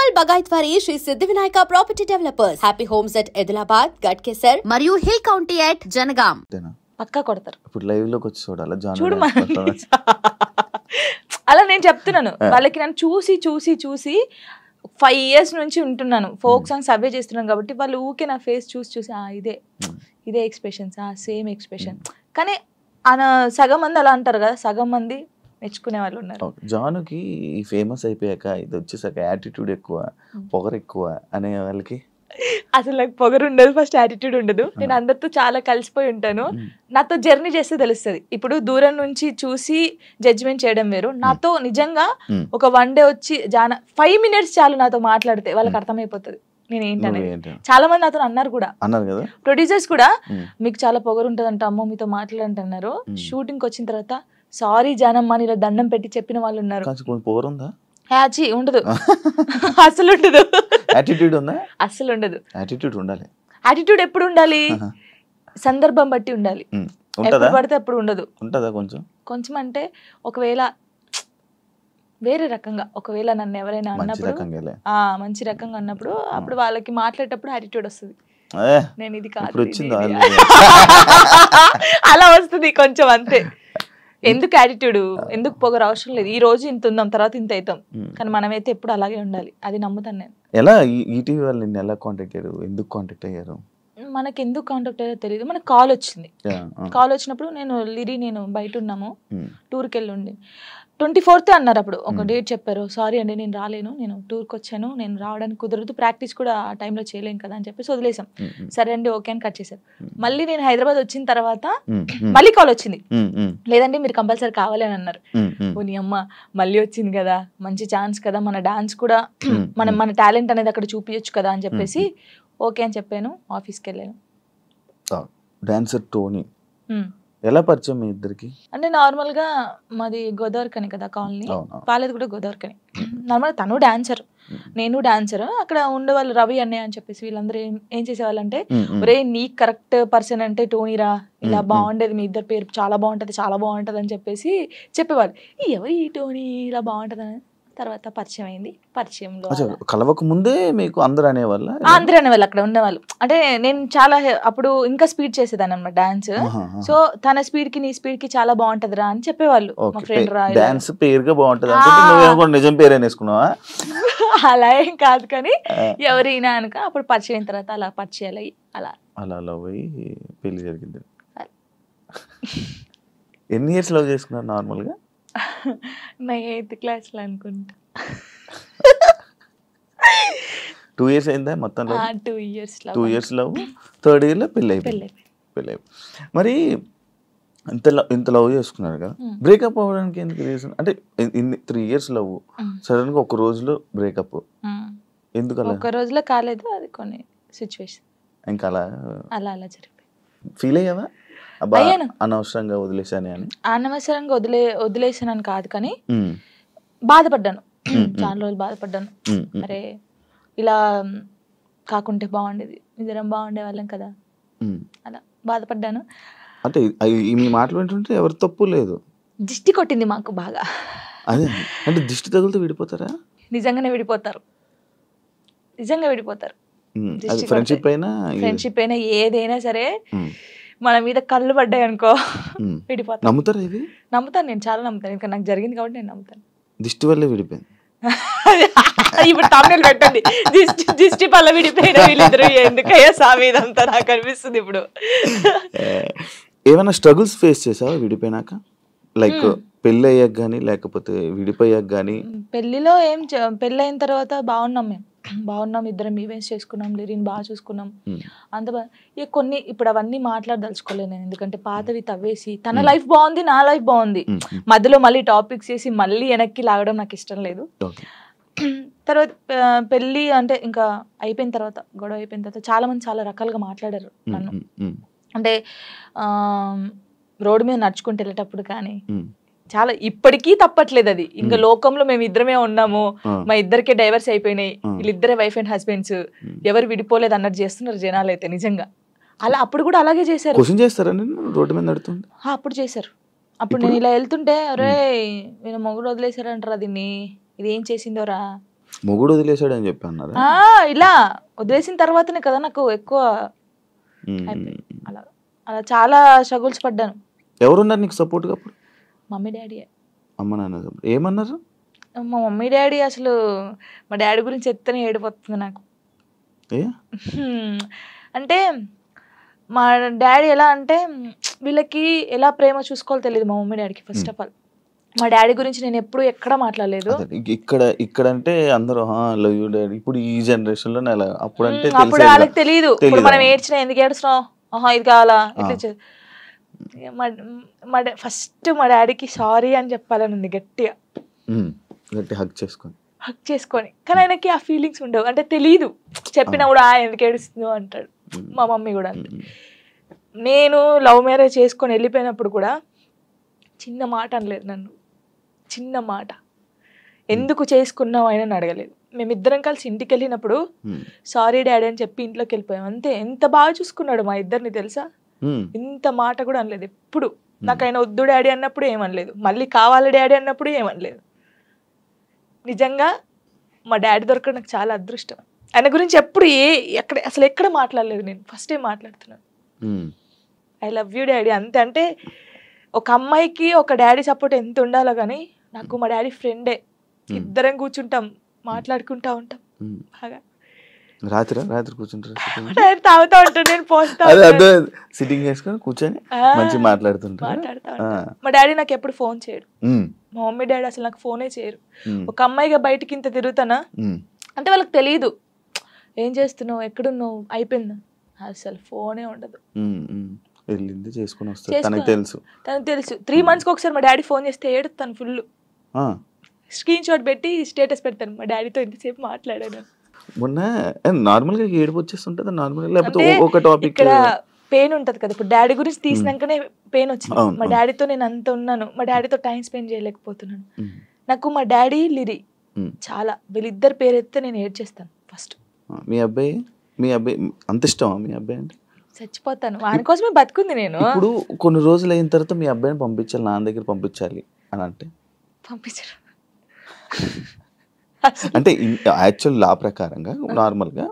Upal Bagaitwari Sri Siddhivinayaka Property Developers. Happy Homes at Edilabad, Gadkesar, Mariu Hill County at Janagam. పక్కా కొడతారు. ఇప్పుడు live లోకి వచ్చి చూడాలి చూడు అలా నేను చెప్తున్నాను వాళ్ళకి. నన్ను చూసి చూసి చూసి 5 years నుంచి ఉంటున్నాను, ఫోక్ సాంగ్స్ అవే చేస్తున్నాను కాబట్టి వాళ్ళు ఊకే నా ఫేస్ చూసి చూసి ఇదే ఎక్స్ప్రెషన్స్, సేమ్ ఎక్స్ప్రెషన్. కానీ సగం మంది అలా అంటారు కదా, సగం మంది మెచ్చుకునే వాళ్ళు ఉన్నారు. జానుకి ఫేమస్ అయిపోయాక ఇది వచ్చేసాక యాటిట్యూడ్ ఎక్కువ, పొగరు ఎక్కువ అనే వాళ్ళకి అసలు నాకు పొగరు ఉండదు, ఫస్ట్ యాటిట్యూడ్ ఉండదు. నేను అందరితో చాలా కలిసిపోయి ఉంటాను. నాతో జర్నీ చేస్తే తెలుస్తుంది. ఇప్పుడు దూరం నుంచి చూసి జడ్జిమెంట్ చేయడం వేరు. నాతో నిజంగా ఒక 1 day వచ్చి 5 minutes చాలు నాతో మాట్లాడితే వాళ్ళకి అర్థమైపోతుంది నేను ఏంటనేది. చాలా మంది నాతో అన్నారు కూడా, ప్రొడ్యూసర్స్ కూడా మీకు చాలా పొగరు ఉంటుంది అంట, అమ్మో మీతో మాట్లాడంటే అన్నారు. షూటింగ్ వచ్చిన తర్వాత సారీ జానమ్మ ఇలా దండం పెట్టి చెప్పిన వాళ్ళు ఉన్నారు. ఉండదు, అసలు ఉండదు. అసలు ఉండదు. యాటిట్యూడ్ ఎప్పుడు ఉండాలి? సందర్భం బట్టి ఉండాలి. ఎప్పుడు పడితే అప్పుడు ఉండదు. కొంచెం అంటే ఒకవేళ వేరే రకంగా, ఒకవేళ నన్ను ఎవరైనా అన్నప్పుడు మంచి రకంగా అన్నప్పుడు అప్పుడు వాళ్ళకి మాట్లాడేటప్పుడు యాటిట్యూడ్ వస్తుంది. నేను ఇది కాదు అలా వస్తుంది కొంచెం, అంతే. ఎందుకు యాటిట్యూడ్, ఎందుకు పొగరు అవసరం లేదు. ఈ రోజు ఇంత ఉందాం, తర్వాత ఇంత అవుతాం, కానీ మనమైతే ఎప్పుడు అలాగే ఉండాలి. అది నమ్ముతాను నేను. ఎలా ఈటీవీ వాళ్ళు నిన్ను ఎలా కాంటాక్ట్ అయ్యారు, ఎందుకు కాంటాక్ట్ అయ్యారు? మనకి ఎందుకు కాంటాక్ట్ అయ్యారో తెలియదు. మనకు కాల్ వచ్చింది. కాల్ వచ్చినప్పుడు నేను బయట ఉన్నాము, టూర్కి వెళ్ళి ఉండి 24th అన్నారు. అప్పుడు ఒక డేట్ చెప్పారు. సారీ అండి నేను రాలేను, నేను టూర్కి వచ్చాను, నేను రావడానికి కుదరదు, ప్రాక్టీస్ కూడా ఆ టైంలో చేయలేను కదా అని చెప్పేసి వదిలేసాం. సరే అండి ఓకే అని కట్ చేశారు. మళ్ళీ నేను హైదరాబాద్ వచ్చిన తర్వాత మళ్ళీ కాల్ వచ్చింది. లేదండి మీరు కంపల్సరీ కావాలి అని అన్నారు. నీ అమ్మ మళ్ళీ వచ్చింది కదా, మంచి ఛాన్స్ కదా, మన డాన్స్ కూడా మన టాలెంట్ అనేది అక్కడ చూపించచ్చు కదా అని చెప్పేసి ఓకే అని చెప్పాను. ఆఫీస్కి వెళ్ళాను. డాన్సర్ టోనీ ఎలా పరిచయం మీ ఇద్దరికి? అంటే నార్మల్ గా మాది గోదావరికని కదా కాలనీ, వాళ్ళది కూడా గోదావరికని. నార్మల్ తను డాన్సర్, నేను డాన్సర్. అక్కడ ఉండేవాళ్ళు రవి అన్నయ్య అని చెప్పేసి వీళ్ళందరూ ఏం చేసేవాళ్ళు అంటే, ఒరే నీ కరెక్ట్ పర్సన్ అంటే టోనీరా, ఇలా బాగుండేది, మీ ఇద్దరు పేరు చాలా బాగుంటది అని చెప్పేసి చెప్పేవాళ్ళు. ఎవరు ఈ టోనీ ఇలా బాగుంటది అని. తర్వాత పరిచయం అయింది. పరిచయంలో కలవక ముందే మీకు అందరూ అనేవాళ్ళు అక్కడ ఉండేవాళ్ళు. అంటే నేను చాలా అప్పుడు ఇంకా స్పీడ్ చేసేదాన్ని అన్నమాట డాన్స్. సో తన స్పీడ్ కి నీ స్పీడ్ కి చాలా బాగుంటదిరా అని చెప్పేవాళ్ళు. మా ఫ్రెండ్ రా డాన్స్ పేరుగా బాగుంటది అంటే నిజం పేరు అనేసుకున్నావా? అలా ఏం కాదు, కానీ ఎవరైనా అనుక అప్పుడు పరిచయం అయిన తర్వాత అలా పరిచయాలు అయ్యి అలా పోయి పెళ్లి జరిగింది. ఎన్ని ఇయర్స్ లవ్ చేసుకున్నారు నార్మల్ గా? నా 8th class లో అనుకుంటా. 2 years అయిందా మొత్తం? 2 years లవ్. 3rd year లో పెళ్ళి అయిపోయింది. మరి ఇంత లవ్ చేసుకున్నారు కదా, బ్రేకప్ అవ్వడానికి ఎందుకు రీజన్? అంటే 3 years లవ్, సడన్ గా ఒక రోజులో బ్రేకప్ ఎందుకు? అలా ఒక రోజులో కాలేదు, అది కొన్ని సిచ్యువేషన్ ఇంకా అలా జరిగిపోయింది. ఫీల్ అయ్యావా అనవసరంగా వదిలేసాను అని? అనవసరంగా వదిలేసానని కాదు, కానీ బాధపడ్డాను. చాలా రోజులు బాధపడ్డాను. అరే ఇలా కాకుంటే బాగుండేది, ఇద్దరం బాగుండే వాళ్ళం కదా, అలా బాధపడ్డాను. అంటే మీ మాటలు వింటుంటే ఎవరి తప్పు లేదు. దిష్టి కొట్టింది మాకు బాగా. అదే అంటే దిష్టి తగులుతూ విడిపోతారా? నిజంగానే విడిపోతారు. ఫ్రెండ్షిప్ అయినా ఏదైనా సరే మన మీద కళ్ళు పడ్డాయి అనుకో విడిపోతాను. నమ్ముతారా ఇది? నమ్ముతాను, నేను చాలా నమ్ముతాను. ఇంకా నాకు జరిగింది కాబట్టి నేను నమ్ముతాను. దిష్టి వల్లే విడిపోయింది. ఇప్పుడు తమిళ పెట్టండి, దిష్టి వల్ల విడిపోయిన వీళ్ళిద్దరు ఎందుకయ్యా సామి ఇదంతా నాకు అనిపిస్తుంది ఇప్పుడు. ఏమైనా స్ట్రగుల్స్ ఫేస్ చేసావా విడిపోయినాక? లైక్ పెళ్ళి అయ్యాక కానీ లేకపోతే విడిపోయాక కానీ? పెళ్లిలో పెళ్ళి అయిన తర్వాత బాగున్నాం, ఇద్దరం ఈవెంట్స్ చేసుకున్నాం, లిరిన్ బాగా చూసుకున్నాం, అంత బాగా. కొన్ని ఇప్పుడు అవన్నీ మాట్లాడదలుచుకోలేదు నేను, ఎందుకంటే పాతవి తవ్వేసి తన లైఫ్ బాగుంది, నా లైఫ్ బాగుంది, మధ్యలో మళ్ళీ టాపిక్స్ చేసి మళ్ళీ వెనక్కి లాగడం నాకు ఇష్టం లేదు. తర్వాత పెళ్ళి అంటే ఇంకా అయిపోయిన తర్వాత, గొడవ అయిపోయిన తర్వాత చాలా మంది చాలా రకాలుగా మాట్లాడారు నన్ను. అంటే రోడ్డు మీద నడుచుకుంటూ వెళ్ళేటప్పుడు కానీ చాలా ఇప్పటికీ తప్పట్లేదు అది. ఇంకా లోకంలో మేము ఇద్దరమే ఉన్నాము, మా ఇద్దరికే డైవర్స్ అయిపోయినాయి, వీళ్ళిద్దరే వైఫ్ అండ్ హస్బెండ్స్, ఎవరు విడిపోలేదు అన్నట్టు చేస్తున్నారు జనాలు అయితే. నిజంగా అలా అప్పుడు కూడా అలాగే చేశారు. అప్పుడు చేశారు. అప్పుడు నేను ఇలా వెళ్తుంటే, అరే నేను మొగుడు వదిలేశారంటారా దీన్ని, ఇది ఏం చేసిందోరా, మొగుడు వదిలేసాడు అని చెప్పి అన్నారా? ఇలా వదిలేసిన తర్వాతనే కదా నాకు ఎక్కువ అలా అలా చాలా స్ట్రగుల్స్ పడ్డాను. ఎవరున్నారు నీకు సపోర్ట్గా అప్పుడు? Mummy daddy. అమ్మ నాన్న ఏమన్నారు? మా మమ్మీ డాడీ అసలు మా డాడీ గురించి చెప్తేనే ఏడిపోతుంది నాకు. అంటే మా డాడీ ఎలా అంటే వీళ్ళకి ఎలా ప్రేమ చూసుకోవాలో తెలియదు మా మమ్మీ డాడీకి. ఫస్ట్ ఆఫ్ ఆల్ మా డాడీ గురించి నేను ఎప్పుడు ఎక్కడ మాట్లాడలేదు. ఇక్కడ అంటే అందరూ లవ్ యూ డాడీ. ఇప్పుడు ఈ జనరేషన్ లో అప్పుడు అంటే అప్పుడు వాళ్ళకి తెలియదు. ఇప్పుడు మనం ఏడ్చినా ఎందుకు ఏడుస్తున్నాం, ఇది కావాలా ఇట్లా. ఫస్ట్ మా డాడీకి సారీ అని చెప్పాలని ఉంది గట్టిగా, హగ్ చేసుకొని. కానీ ఆయనకి ఆ ఫీలింగ్స్ ఉండవు, అంటే తెలీదు. చెప్పినా కూడా ఎందుకు ఏడుస్తుందో అంటాడు. మా మమ్మీ కూడా అంతే. నేను లవ్ మ్యారేజ్ చేసుకొని వెళ్ళిపోయినప్పుడు కూడా చిన్న మాట అనలేదు నన్ను. చిన్న మాట ఎందుకు చేసుకున్నావు ఆయన అడగలేదు. మేమిద్దరం కలిసి ఇంటికి వెళ్ళినప్పుడు సారీ డాడీ అని చెప్పి ఇంట్లోకి వెళ్ళిపోయాం అంతే. ఎంత బాగా చూసుకున్నాడు మా ఇద్దరిని తెలుసా. ఇంత మాట కూడా అనలేదు ఎప్పుడు. నాకు ఆయన వద్దు డాడీ అన్నప్పుడు ఏమనలేదు, మళ్ళీ కావాలి డాడీ అన్నప్పుడు ఏమనలేదు. నిజంగా మా డాడీ దొరకడం నాకు చాలా అదృష్టం. ఆయన గురించి ఎప్పుడు అసలు ఎక్కడ మాట్లాడలేదు. నేను ఫస్ట్ టైం మాట్లాడుతున్నాను. ఐ లవ్ యూ డాడీ అంతే. అంటే ఒక అమ్మాయికి ఒక డాడీ సపోర్ట్ ఎంత ఉండాలో కానీ నాకు మా డాడీ ఫ్రెండే. ఇద్దరం కూర్చుంటాం, మాట్లాడుకుంటా ఉంటాం బాగా. రాత్రి కూర్చుంటారు, తాగుతా ఉంటాను, నేను పోస్తా సిట్టింగ్ చేసుకొని కూర్చొని మంచిగా మాట్లాడుతా ఉంటాను. మా డాడీ నాకు ఎప్పుడు ఫోన్ చేయడు. మా మమ్మీ డాడీ అసలు నాకు ఫోనే చేయరు. ఒక అమ్మాయిగా బయటకి ఇంత తిరుగుతానా అంటే వాళ్ళకి తెలియదు ఏం చేస్తున్నావు, ఎక్కడున్నావు, అయిపోయిందా, అసలు ఫోనే ఉండదు. తనకు తెలుసు 3 months ఒకసారి మా డాడీ ఫోన్ చేస్తే ఏడుతాను ఫుల్. స్క్రీన్ షాట్ పెట్టి స్టేటస్ పెడతాను, మా డాడీతో ఇంతసేపు మాట్లాడాను. మొన్న నార్మల్ గా ఏడుపు వచ్చేస్తుంటది నార్మల్ గా, లేకపోతే ఒక టాపిక్ ఇక్కడ పెయిన్ ఉంటది కదా. ఇప్పుడు డాడీ గురించి తీసినాకనే పెయిన్ వచ్చింది. మా డాడీతో నేను అంత ఉన్నాను, మా డాడీతో టైం స్పెండ్ చేయలేకపోతున్నాను. నాకు మా డాడీ లిరి చాలా, వీళ్ళిద్దరు పేరు ఎత్తే నేను ఏడ్చేస్తాను ఫస్ట్. మీ అబ్బాయి అంత ఇష్టమా మీ అబ్బాయి అంటే? చచ్చిపోతాను వాని కోసమే బతుకుంది నేను. ఇప్పుడు కొన్ని రోజులు అయిన తర్వాత మీ అబ్బాయిని పంపించాలి, నాన్న దగ్గర పంపించాలి అని అంటే పంపించరు. అంటే యాక్చువల్ లా ప్రకారంగా నార్మల్ గా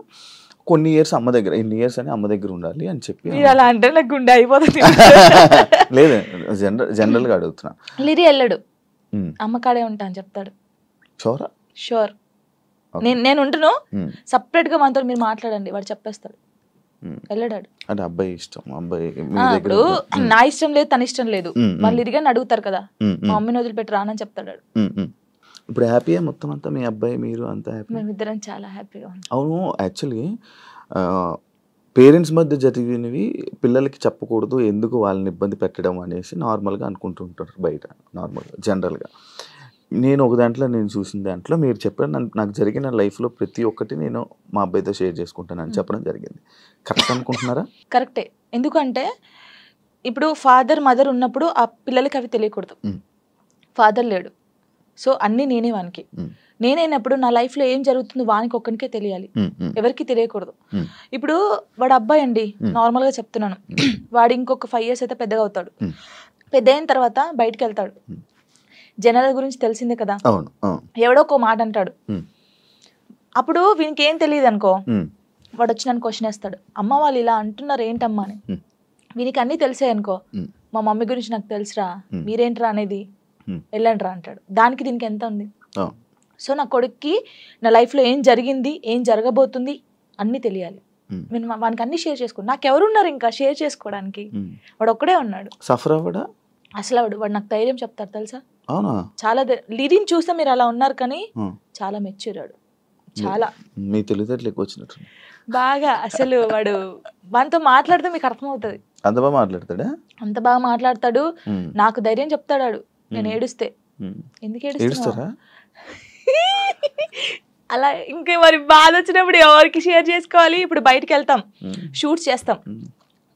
కొన్ని ఇయర్స్ అమ్మ దగ్గర, ఇన్ని ఇయర్స్ అని అమ్మ దగ్గర ఉండాలి అని చెప్పి. అలా అంటే నాకు గుండె అయిపోతుంది. లేదు జనరల్ గా అడుగుతున్నా. లిరి వెళ్ళడు, అమ్మకాడే ఉంటా అని చెప్తాడు. షూర్ నేను ఉంటును, సపరేట్ గా మనతో మీరు మాట్లాడండి వాడు చెప్పేస్తాడు. వెళ్ళడాడు. అంటే అబ్బాయి ఇష్టం, అబ్బాయి ఇప్పుడు నా ఇష్టం లేదు తన ఇష్టం లేదు, వాళ్ళు ఇరిగాని అడుగుతారు కదా, మా మమ్మీని వదిలిపెట్టి రానని చెప్తాడు. ఇప్పుడు హ్యాపీయా మొత్తం అంతా, మీ అబ్బాయి మీరు అంతా హ్యాపీ? మేమిద్దరం చాలా హ్యాపీగా ఉన్నాం. అవును, యాక్చువల్లీ పేరెంట్స్ మధ్య జరిగినవి పిల్లలకి చెప్పకూడదు, ఎందుకు వాళ్ళని ఇబ్బంది పెట్టడం అనేసి నార్మల్గా అనుకుంటుంటారు బయట నార్మల్గా జనరల్గా. నేను ఒక దాంట్లో నేను చూసిన దాంట్లో మీరు చెప్పారు, నాకు జరిగిన లైఫ్లో ప్రతి ఒక్కటి నేను మా అబ్బాయితో షేర్ చేసుకుంటాను అని చెప్పడం జరిగింది. కరెక్ట్ అనుకుంటున్నారా? కరెక్టే. ఎందుకంటే ఇప్పుడు ఫాదర్ మదర్ ఉన్నప్పుడు ఆ పిల్లలకి అవి తెలియకూడదు. ఫాదర్ లేడు, సో అన్నీ నేనే వానికి. నేనైనప్పుడు నా లైఫ్లో ఏం జరుగుతుందో వానికి ఒక్కనికే తెలియాలి, ఎవరికి తెలియకూడదు. ఇప్పుడు వాడు అబ్బాయి అండి, నార్మల్గా చెప్తున్నాను, వాడు ఇంకొక 5 years అయితే పెద్దగా అవుతాడు. పెద్ద అయిన తర్వాత బయటకు వెళ్తాడు, జనాల గురించి తెలిసిందే కదా, ఎవడో ఒక మాట అంటాడు. అప్పుడు వీనికి ఏం తెలియదు అనుకో, వాడు వచ్చి నన్ను క్వశ్చన్ వేస్తాడు, అమ్మ వాళ్ళు ఇలా అంటున్నారు ఏంటమ్మా అని. వీనికి అన్నీ తెలిసాయి అనుకో, మా మమ్మీ గురించి నాకు తెలుసురా, మీరేంట్రా అనేది, వెళ్ళండి రా అంటాడు. దానికి దీనికి ఎంత ఉంది. సో నా కొడుక్కి నా లైఫ్లో ఏం జరిగింది, ఏం జరగబోతుంది అన్నీ తెలియాలి. నేను వానికి అన్ని షేర్ చేసుకో, నాకెవరున్నారు ఇంకా షేర్ చేసుకోవడానికి, వాడు ఒక్కడే ఉన్నాడు. సఫర్ అవ్వడా అసలు వాడు నాకు ధైర్యం చెప్తాడు తెలుసా. చాలా లీడింగ్ చూస్తే మీరు అలా ఉన్నారు కానీ చాలా మెచ్యూరాడు, చాలా మీ తెలివితేటలు ఎక్కువ వచ్చినట్టు బాగా. అసలు వాడు వానితో మాట్లాడితే మీకు అర్థమవుతుంది. అంత బాగా మాట్లాడతాడా? అంత బాగా మాట్లాడతాడు, నాకు ధైర్యం చెప్తాడు. నేను ఏడుస్తే ఎందుకు ఏడుస్తారా అలా. ఇంకా మరి బాధ వచ్చినప్పుడు ఎవరికి షేర్ చేసుకోవాలి. ఇప్పుడు బయటకు వెళ్తాం, షూట్స్ చేస్తాం,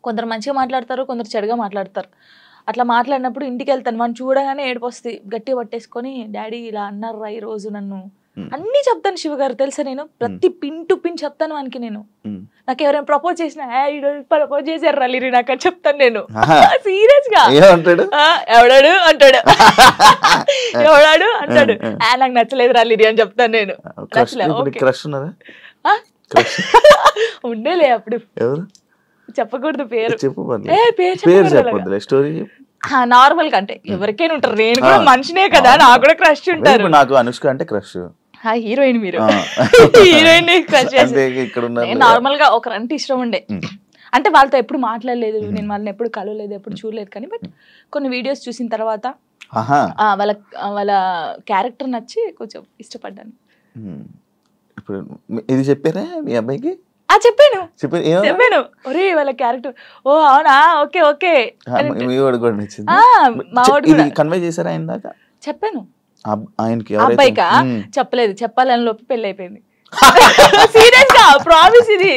కొందరు మంచిగా మాట్లాడతారు, కొందరు చెడుగా మాట్లాడతారు. అట్లా మాట్లాడినప్పుడు ఇంటికి వెళ్తాను, వాడిని చూడగానే ఏడుపు వస్తుంది, గట్టిగా పట్టేసుకొని డాడీ ఇలా అన్నారా ఈ రోజు నన్ను అన్ని చెప్తాను శివ గారు తెలుసా, నేను ప్రతి పిన్ టు పిన్ చెప్తాను వానికి. నేను నాకు ఎవరైనా ప్రపోజ్ చేసినా ప్రపోజ్ చేశారు రలీరి నాకు అని చెప్తాను నేను సీరియస్ గా. ఎవడాడు అంటాడు, ఎవడాడు అంటాడు, నాకు నచ్చలేదు రలీరి అని చెప్తాను నేను. ఉండేలే అప్పుడు, చెప్పకూడదు పేరు, నార్మల్ గా అంటే ఎవరికైనా ఉంటారు, నేను కూడా మనిషినే కదా, నాకు కూడా క్రష్ ఉంటారు. నాకు అనుష్క అంటే క్రష్, హీరోయిన్ మీరు హీరోయిన్ క్రష్. నార్మల్ గా ఒకరంటే ఇష్టం ఉండే, అంటే వాళ్ళతో ఎప్పుడు మాట్లాడలేదు, నేను వాళ్ళని ఎప్పుడు కలవలేదు, ఎప్పుడు చూడలేదు, కానీ బట్ కొన్ని వీడియోస్ చూసిన తర్వాత వాళ్ళ క్యారెక్టర్ నచ్చి కొంచెం ఇష్టపడ్డాను. ఇప్పుడు ఇది చెప్పారా మీ అబ్బాయికి? చెప్పాను, ఒరే వాళ్ళ క్యారెక్టర్, ఓ అవునా, ఓకే ఓకే. కన్వే చేశారా ఆయన దాకా? చెప్పాను ఆయనకి, అబ్బాయికా చెప్పలేదు, చెప్పాలని లోపు పెళ్లి అయిపోయింది. సీరియస్ గా ప్రామిస్ ఇది.